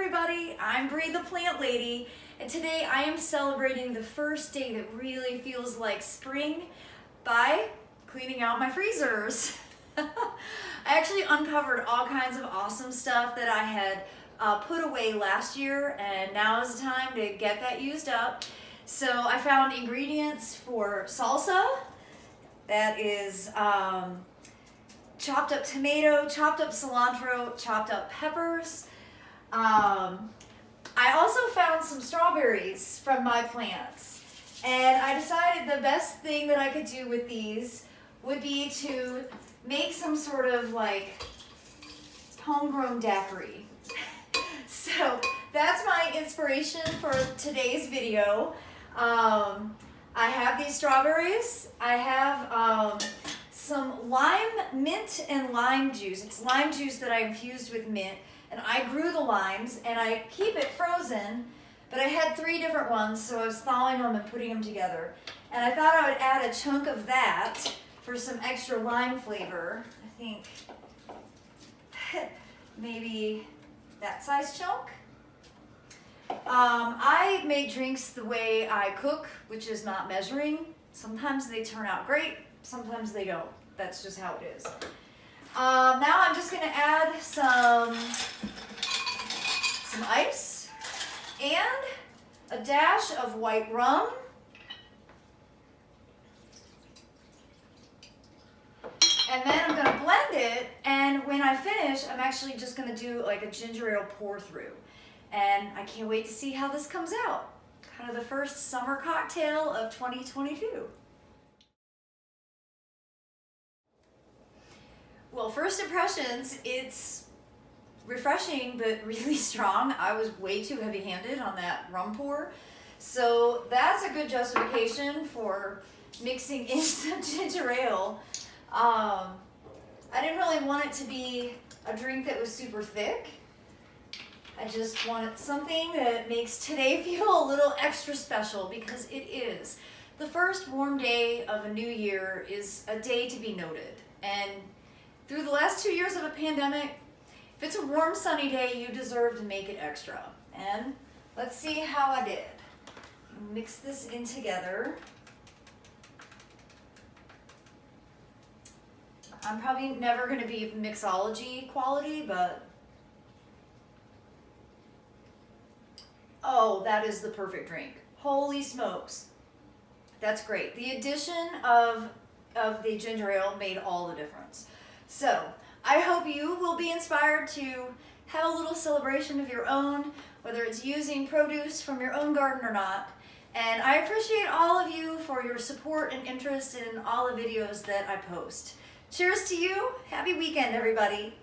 everybody, I'm Bree the Plant Lady, and today I am celebrating the first day that really feels like spring by cleaning out my freezers. I actually uncovered all kinds of awesome stuff that I had put away last year, and now is the time to get that used up. So I found ingredients for salsa. That is chopped up tomato, chopped up cilantro, chopped up peppers. I also found some strawberries from my plants, and I decided the best thing that I could do with these would be to make some sort of like homegrown daiquiri. So that's my inspiration for today's video. I have these strawberries. I have some lime, mint, and lime juice. It's lime juice that I infused with mint, and I grew the limes, and I keep it frozen, but I had 3 different ones, so I was thawing them and putting them together. And I thought I would add a chunk of that for some extra lime flavor. I think maybe that size chunk. I make drinks the way I cook, which is not measuring. Sometimes they turn out great, sometimes they don't. That's just how it is. Now I'm just going to add some ice and a dash of white rum. And then I'm going to blend it, and when I finish, I'm actually just going to do like a ginger ale pour through. And I can't wait to see how this comes out. Kind of the first summer cocktail of 2022. Well, first impressions, it's refreshing but really strong. I was way too heavy-handed on that rum pour. So that's a good justification for mixing in some ginger ale. I didn't really want it to be a drink that was super thick. I just wanted something that makes today feel a little extra special, because it is. The first warm day of a new year is a day to be noted. And through the last 2 years of a pandemic, if it's a warm, sunny day, you deserve to make it extra. And let's see how I did. Mix this in together. I'm probably never going to be mixology quality, but oh, that is the perfect drink. Holy smokes. That's great. The addition of the ginger ale made all the difference. So I hope you will be inspired to have a little celebration of your own, whether it's using produce from your own garden or not. And I appreciate all of you for your support and interest in all the videos that I post. Cheers to you. Happy weekend, everybody.